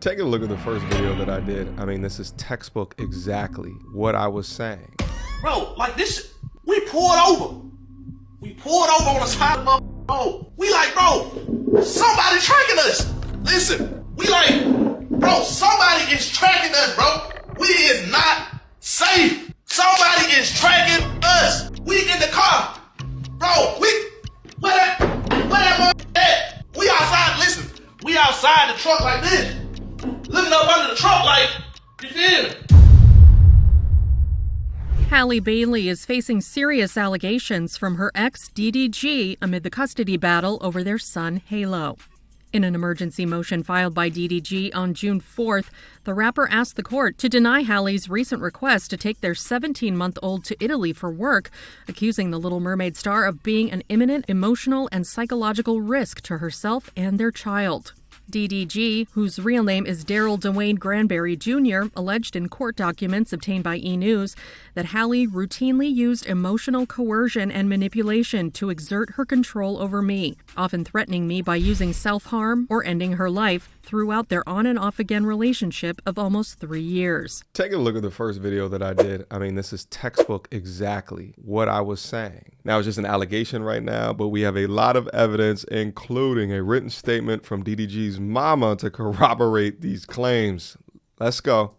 Take a look at the first video that I did. I mean, this is textbook exactly what I was saying. Bro, like this, we pulled over. We pulled over on the side of the road. We like, bro, somebody tracking us. Listen, we like, bro, somebody is tracking us, bro. We is not safe. Somebody is tracking us. We in the car. Bro, where that at? We outside, listen, we outside the truck like this. Looking up under the truck like, you feel me? Hailey Bailey is facing serious allegations from her ex, DDG, amid the custody battle over their son, Hailey. In an emergency motion filed by DDG on June 4th, the rapper asked the court to deny Hailey's recent request to take their 17-month-old to Italy for work, accusing the Little Mermaid star of being an imminent emotional and psychological risk to herself and their child. DDG, whose real name is Daryl Dwayne Granberry Jr., alleged in court documents obtained by E! that Hailey routinely used emotional coercion and manipulation to exert her control over me, often threatening me by using self-harm or ending her life throughout their on-and-off-again relationship of almost 3 years. Take a look at the first video that I did. I mean, this is textbook exactly what I was saying. Now, it's just an allegation right now, but we have a lot of evidence, including a written statement from DDG's mama to corroborate these claims. Let's go.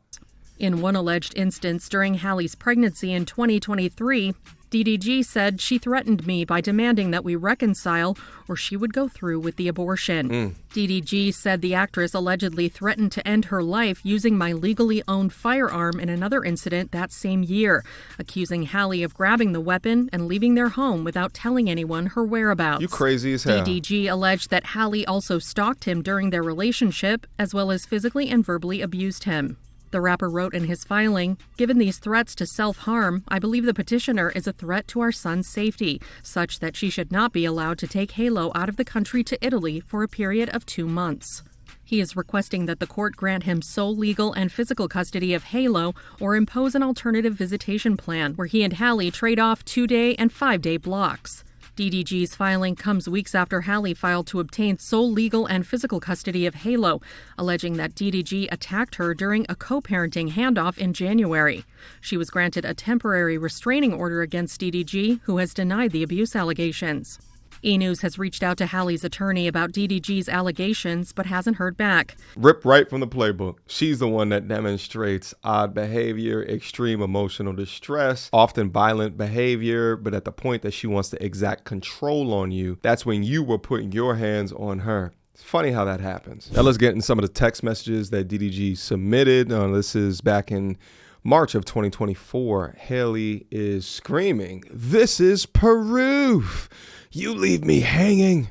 In one alleged instance during Hailey's pregnancy in 2023, DDG said she threatened me by demanding that we reconcile or she would go through with the abortion. DDG said the actress allegedly threatened to end her life using my legally owned firearm in another incident that same year, accusing Hailey of grabbing the weapon and leaving their home without telling anyone her whereabouts. You crazy as hell. DDG alleged that Hailey also stalked him during their relationship, as well as physically and verbally abused him. The rapper wrote in his filing, "Given these threats to self-harm, I believe the petitioner is a threat to our son's safety, such that she should not be allowed to take Hailey out of the country to Italy for a period of 2 months." He is requesting that the court grant him sole legal and physical custody of Hailey or impose an alternative visitation plan where he and Hailey trade off 2-day and 5-day blocks. DDG's filing comes weeks after Hailey filed to obtain sole legal and physical custody of Hailey, alleging that DDG attacked her during a co-parenting handoff in January. She was granted a temporary restraining order against DDG, who has denied the abuse allegations. E! has reached out to Hailey's attorney about DDG's allegations, but hasn't heard back. Rip right from the playbook. She's the one that demonstrates odd behavior, extreme emotional distress, often violent behavior, but at the point that she wants to exact control on you, that's when you were putting your hands on her. It's funny how that happens. Now let's get into some of the text messages that DDG submitted. This is back in March of 2024. Hailey is screaming, "This is proof. You leave me hanging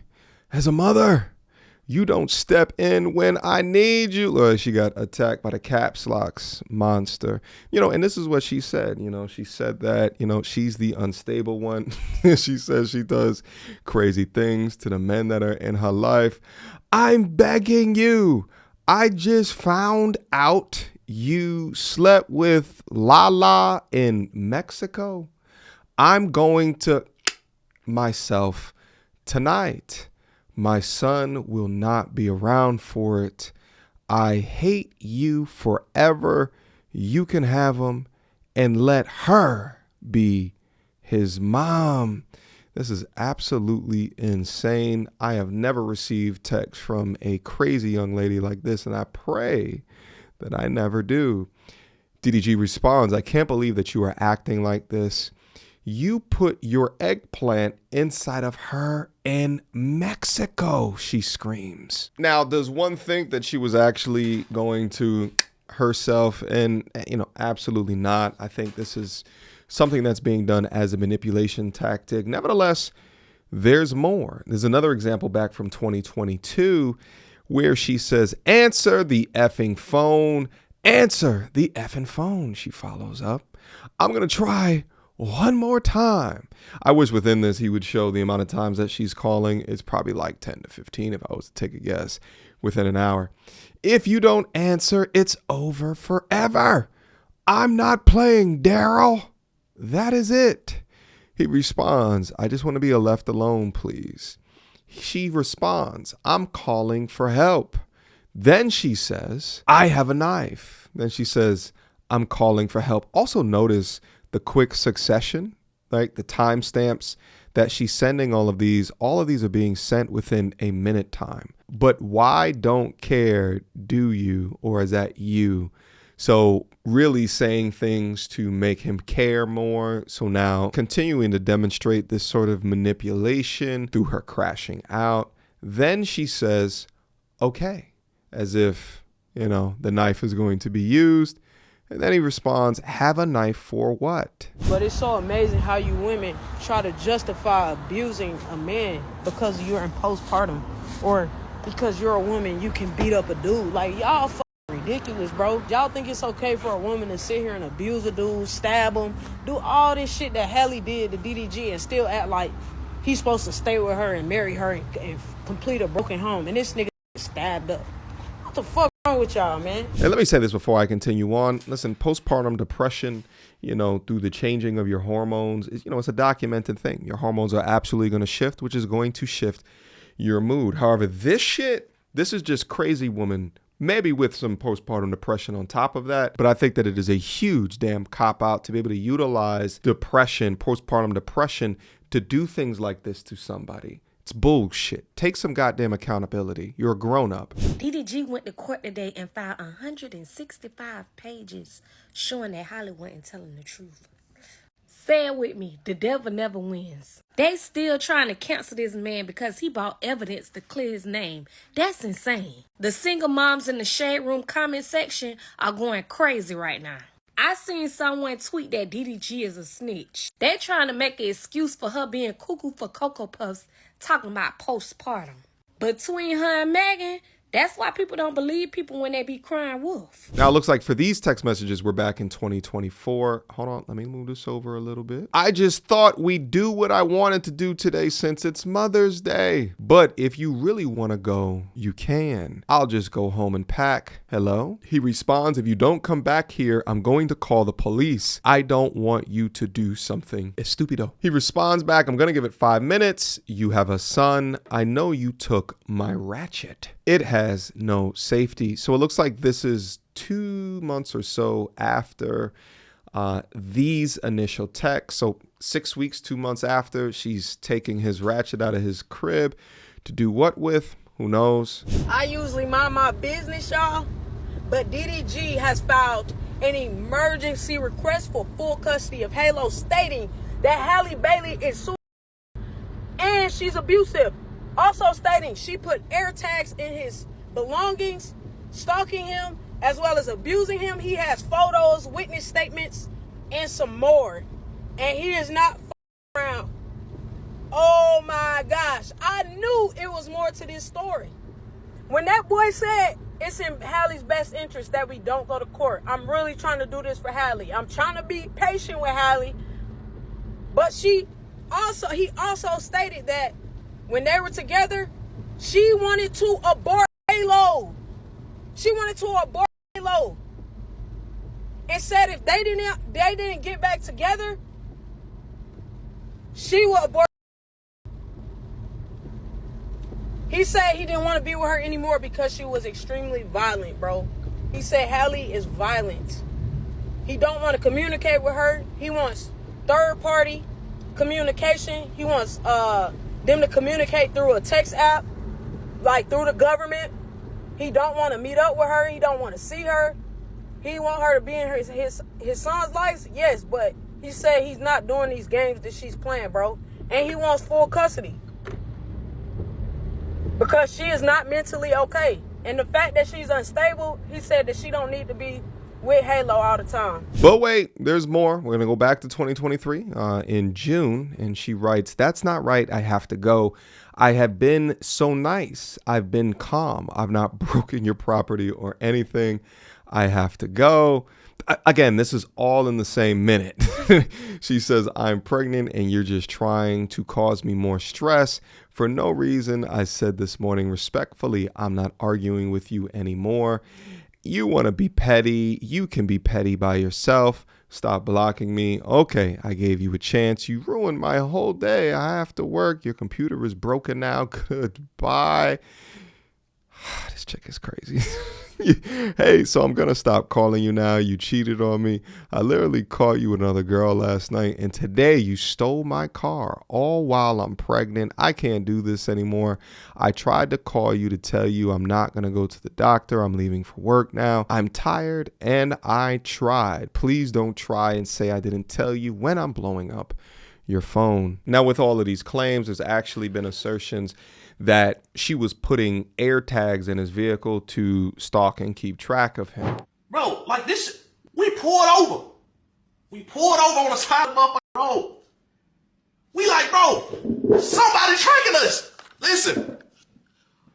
as a mother. You don't step in when I need you." She got attacked by the caps locks monster. And this is what she said. She said that, she's the unstable one. She says she does crazy things to the men that are in her life. "I'm begging you. I just found out you slept with Lala in Mexico. I'm going to myself tonight. My son will not be around for it. I hate you forever. You can have him and let her be his mom." This is absolutely insane. I have never received text from a crazy young lady like this, and I pray that I never do. DDG responds, "I can't believe that you are acting like this. You put your eggplant inside of her in Mexico," she screams. Now, does one think that she was actually going to herself? And, absolutely not. I think this is something that's being done as a manipulation tactic. Nevertheless, there's more. There's another example back from 2022 where she says, "Answer the effing phone. Answer the effing phone," she follows up. "I'm going to try one more time." I wish within this he would show the amount of times that she's calling. It's probably like 10 to 15 if I was to take a guess within an hour. "If you don't answer, it's over forever. I'm not playing, Daryl. That is it." He responds, "I just want to be left alone, please." She responds, "I'm calling for help. Then she says, I have a knife. Then she says, I'm calling for help. Also notice the quick succession, like the timestamps that she's sending all of these are being sent within a minute time. But why don't care, do you, or is that you? So really saying things to make him care more. So now continuing to demonstrate this sort of manipulation through her crashing out. Then she says, okay, as if, the knife is going to be used. And then he responds, have a knife for what? But it's so amazing how you women try to justify abusing a man because you're in postpartum or because you're a woman, you can beat up a dude. Like, y'all ridiculous, bro. Y'all think it's okay for a woman to sit here and abuse a dude, stab him, do all this shit that Hailey did to DDG and still act like he's supposed to stay with her and marry her and complete a broken home. And this nigga stabbed up. What the fuck wrong with y'all, man? And let me say this before I continue on. Listen, postpartum depression, through the changing of your hormones, it's a documented thing. Your hormones are absolutely going to shift, which is going to shift your mood. However, this is just crazy woman, maybe with some postpartum depression on top of that. But I think that it is a huge damn cop-out to be able to utilize depression, postpartum depression, to do things like this to somebody. It's bullshit. Take some goddamn accountability. You're a grown-up. DDG went to court today and filed 165 pages showing that Hailey wasn't telling the truth. Say it with me, the devil never wins. They still trying to cancel this man because he brought evidence to clear his name. That's insane. The single moms in the Shade Room comment section are going crazy right now. I seen someone tweet that DDG is a snitch. They're trying to make an excuse for her being cuckoo for Cocoa Puffs, talking about postpartum. Between her and Megan, that's why people don't believe people when they be crying wolf. Now, it looks like for these text messages, we're back in 2024. Hold on, let me move this over a little bit. I just thought we'd do what I wanted to do today since it's Mother's Day. But if you really want to go, you can. I'll just go home and pack. Hello? He responds, if you don't come back here, I'm going to call the police. I don't want you to do something estupido. He responds back, I'm going to give it 5 minutes. You have a son. I know you took my ratchet. It has no safety. So it looks like this is 2 months or so after these initial texts. So 6 weeks, 2 months after, she's taking his ratchet out of his crib to do what with? Who knows? I usually mind my business, y'all, but DDG has filed an emergency request for full custody of Hailey, stating that Hailey Bailey is suicidal and she's abusive. Also stating she put air tags in his belongings, stalking him, as well as abusing him. He has photos, witness statements, and some more. And he is not around. Oh my gosh. I knew it was more to this story. When that boy said it's in Hailey's best interest that we don't go to court, I'm really trying to do this for Hailey. I'm trying to be patient with Hailey. But he also stated that when they were together, she wanted to abort Hailey. She wanted to abort Hailey. And said if they didn't get back together, she would abort. He said he didn't want to be with her anymore because she was extremely violent, bro. He said Hailey is violent. He don't want to communicate with her. He wants third-party communication. He wants them to communicate through a text app, like through the government. He don't want to meet up with her. He don't want to see her. He want her to be in his son's life, yes, but he said he's not doing these games that she's playing, bro. And he wants full custody because she is not mentally okay. And the fact that she's unstable, he said that she don't need to be with Hailey all the time. But wait, there's more. We're going to go back to 2023 in June. And she writes, that's not right. I have to go. I have been so nice. I've been calm. I've not broken your property or anything. I have to go. Again, this is all in the same minute. She says, I'm pregnant and you're just trying to cause me more stress for no reason. I said this morning respectfully, I'm not arguing with you anymore. You want to be petty. You can be petty by yourself. Stop blocking me. Okay, I gave you a chance. You ruined my whole day. I have to work. Your computer is broken now. Goodbye. This chick is crazy. Hey, so I'm going to stop calling you now. You cheated on me. I literally caught you with another girl last night. And today you stole my car all while I'm pregnant. I can't do this anymore. I tried to call you to tell you I'm not going to go to the doctor. I'm leaving for work now. I'm tired and I tried. Please don't try and say I didn't tell you when I'm blowing up your phone. Now, with all of these claims, there's actually been assertions that she was putting air tags in his vehicle to stalk and keep track of him. Bro, like this, we pulled over. We pulled over on the side of the motherfucking road. We like, bro, somebody tracking us. Listen,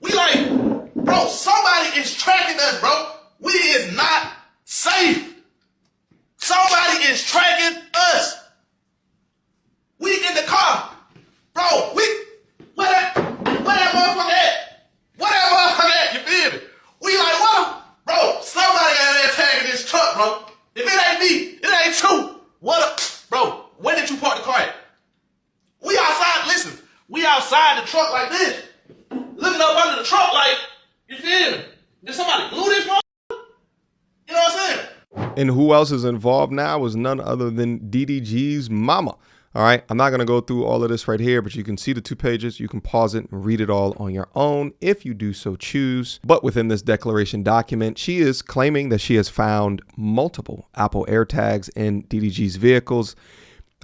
we like, bro, somebody is tracking us, bro. We is not safe. Somebody is tracking us. We get in the car. Bro, where that motherfucker at? Where that motherfucker at? You feel me? We like, what? Bro, somebody out there tagging this truck, bro. If it ain't me, it ain't you. What up? Bro, where did you park the car at? We outside, listen, we outside the truck like this. Looking up under the truck like, you feel me? Did somebody glue this motherfucker? You know what I'm saying? And who else is involved now is none other than DDG's mama. All right, I'm not going to go through all of this right here, but you can see the 2 pages. You can pause it and read it all on your own if you do so choose. But within this declaration document, she is claiming that she has found multiple Apple AirTags in DDG's vehicles,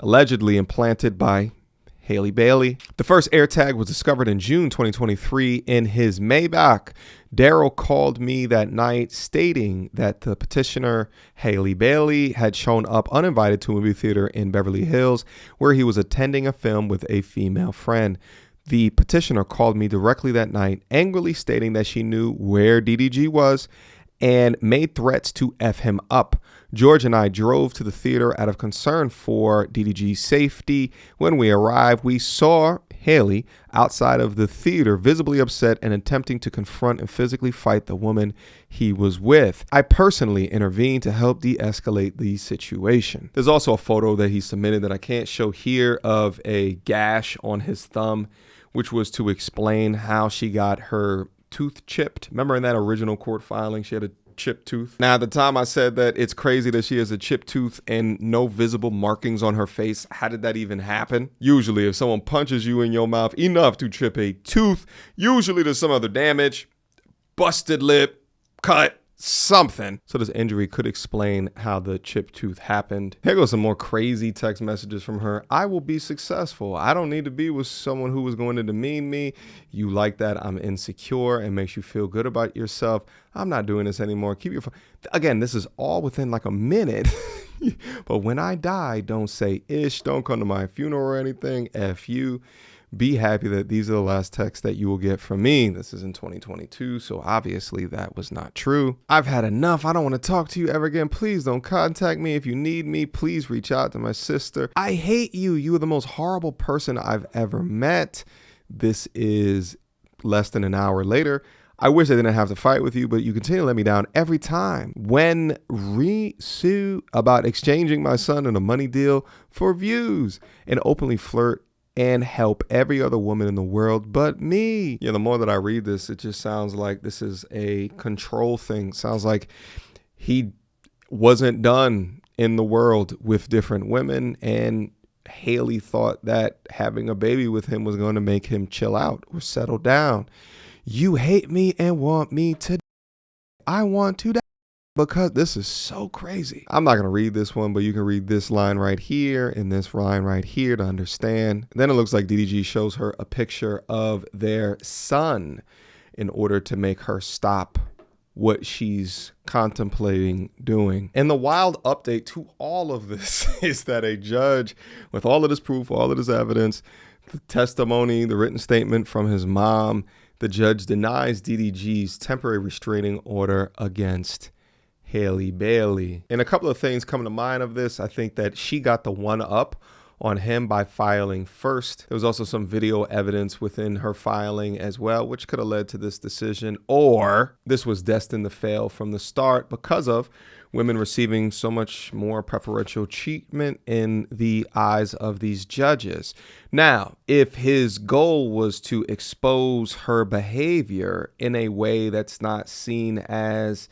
allegedly implanted by Hailey Bailey. The first AirTag was discovered in June 2023 in his Maybach. Daryl called me that night stating that the petitioner, Hailey Bailey, had shown up uninvited to a movie theater in Beverly Hills where he was attending a film with a female friend. The petitioner called me directly that night, angrily stating that she knew where DDG was and made threats to F him up. George and I drove to the theater out of concern for DDG's safety. When we arrived, we saw Hailey outside of the theater, visibly upset and attempting to confront and physically fight the woman he was with. I personally intervened to help de-escalate the situation. There's also a photo that he submitted that I can't show here of a gash on his thumb, which was to explain how she got her tooth chipped. Remember in that original court filing, she had a chipped tooth. Now, at the time I said that it's crazy that she has a chipped tooth and no visible markings on her face. How did that even happen? Usually, if someone punches you in your mouth enough to chip a tooth, usually there's some other damage, busted lip, cut, something. So this injury could explain how the chipped tooth happened. Here goes some more crazy text messages from her. I will be successful. I don't need to be with someone who is going to demean me. You like that? I'm insecure and makes you feel good about yourself. I'm not doing this anymore. Keep your phone. Again, this is all within like a minute. But when I die, don't say ish. Don't come to my funeral or anything. F you. Be happy that these are the last texts that you will get from me. This is in 2022, so obviously that was not true. I've had enough. I don't want to talk to you ever again. Please don't contact me. If you need me, please reach out to my sister. I hate you. You are the most horrible person I've ever met. This is less than an hour later. I wish I didn't have to fight with you, but you continue to let me down every time. When sue about exchanging my son in a money deal for views and openly flirt and help every other woman in the world but me. Yeah, the more that I read this, it just sounds like this is a control thing. Sounds like he wasn't done in the world with different women, and Hailey thought that having a baby with him was going to make him chill out or settle down. You hate me and want me to. I want to die. Because this is so crazy. I'm not going to read this one, but you can read this line right here and this line right here to understand. Then it looks like DDG shows her a picture of their son in order to make her stop what she's contemplating doing. And the wild update to all of this is that a judge, with all of this proof, all of this evidence, the testimony, the written statement from his mom, the judge denies DDG's temporary restraining order against Hailey Bailey. And a couple of things come to mind of this. I think that she got the one up on him by filing first. There was also some video evidence within her filing as well, which could have led to this decision, or this was destined to fail from the start because of women receiving so much more preferential treatment in the eyes of these judges. Now, if his goal was to expose her behavior in a way that's not seen as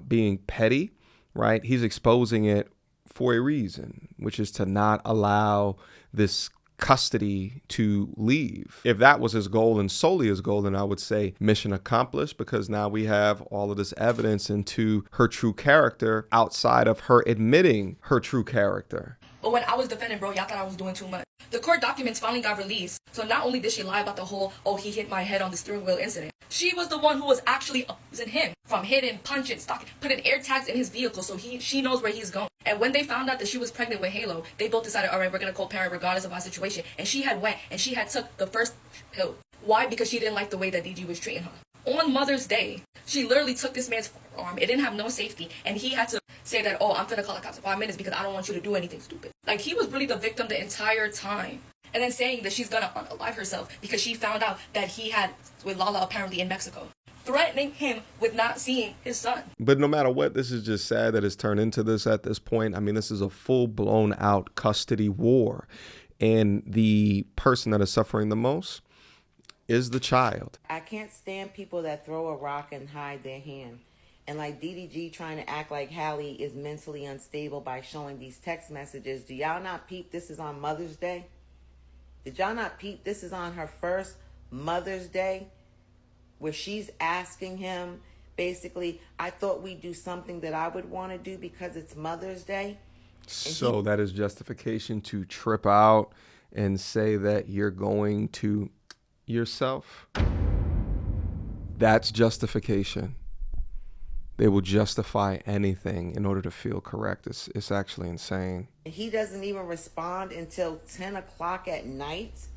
being petty, right? He's exposing it for a reason, which is to not allow this custody to leave. If that was his goal and solely his goal, then I would say mission accomplished, because now we have all of this evidence into her true character outside of her admitting her true character. But when I was defending, bro, y'all thought I was doing too much. The court documents finally got released. So not only did she lie about the whole, oh, he hit my head on the steering wheel incident, she was the one who was actually abusing him from hitting, punching, stalking, putting air tags in his vehicle so she knows where he's going. And when they found out that she was pregnant with Hailey, they both decided, all right, we're going to co-parent regardless of our situation. And she had went and she had took the first pill. Why? Because she didn't like the way that DG was treating her. On Mother's Day, she literally took this man's arm. It didn't have no safety. And he had to say that, oh, I'm finna call the cops in 5 minutes because I don't want you to do anything stupid. Like, he was really the victim the entire time. And then saying that she's gonna unalive herself because she found out that he had with Lala apparently in Mexico. Threatening him with not seeing his son. But no matter what, this is just sad that it's turned into this at this point. I mean, this is a full-blown out custody war. And the person that is suffering the most is the child. I can't stand people that throw a rock and hide their hand. And like DDG trying to act like Hailey is mentally unstable by showing these text messages. Do y'all not peep this is on Mother's Day? Did y'all not peep this is on her first Mother's Day? Where she's asking him, basically, I thought we'd do something that I would want to do because it's Mother's Day. So that is justification to trip out and say that you're going to yourself. That's justification. They will justify anything in order to feel correct. It's actually insane. He doesn't even respond until 10 o'clock at night.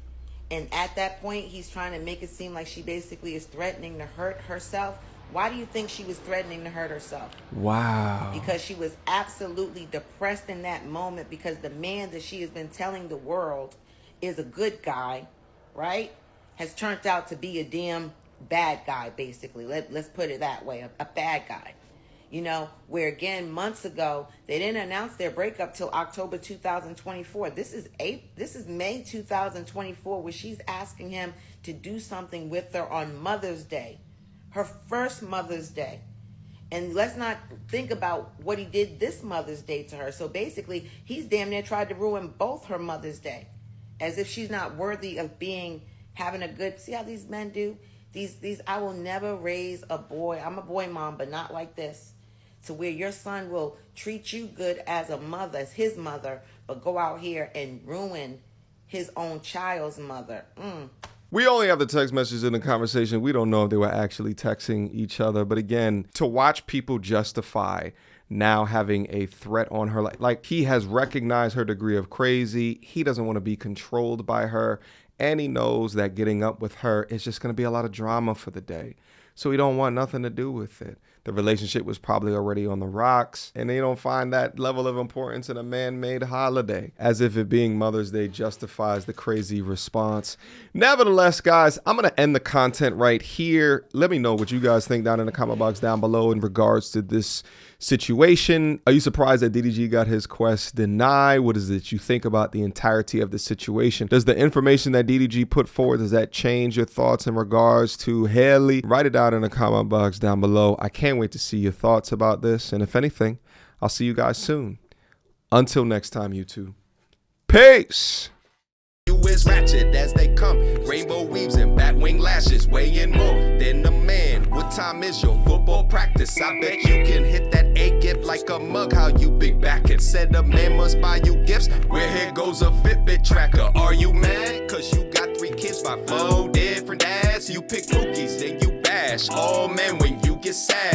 And at that point, he's trying to make it seem like she basically is threatening to hurt herself. Why do you think she was threatening to hurt herself? Wow. Because she was absolutely depressed in that moment because the man that she has been telling the world is a good guy, right, has turned out to be a damn bad guy, basically. Let's put it that way, a bad guy. You know, where again, months ago, they didn't announce their breakup till October 2024. This is May 2024, where she's asking him to do something with her on Mother's Day, her first Mother's Day. And let's not think about what he did this Mother's Day to her. So basically, he's damn near tried to ruin both her Mother's Day, as if she's not worthy of having a good. See how these men do? These I will never raise a boy. I'm a boy mom, but not like this. To where your son will treat you good as a mother, as his mother, but go out here and ruin his own child's mother. We only have the text messages in the conversation. We don't know if they were actually texting each other. But again, to watch people justify now having a threat on her, like he has recognized her degree of crazy. He doesn't want to be controlled by her. And he knows that getting up with her is just going to be a lot of drama for the day. So he don't want nothing to do with it. The relationship was probably already on the rocks, and they don't find that level of importance in a man-made holiday, as if it being Mother's Day justifies the crazy response. Nevertheless, guys, I'm going to end the content right here. Let me know what you guys think down in the comment box down below in regards to this situation. Are you surprised that DDG got his quest denied? What is it you think about the entirety of the situation? Does the information that DDG put forward, does that change your thoughts in regards to Hailey? Write it down in the comment box down below. I can't wait to see your thoughts about this. And if anything, I'll see you guys soon. Until next time, YouTube. Peace. You is ratchet as they come, rainbow weaves and batwing lashes, weighing more than a man. What time is your football practice? I bet you can hit that A gift like a mug. How you big back and said a man must buy you gifts. Where here goes a Fitbit tracker. Are you mad? Cause you got 3 kids by 4 different dads. You pick cookies, then you bash. Oh man, when you get sad.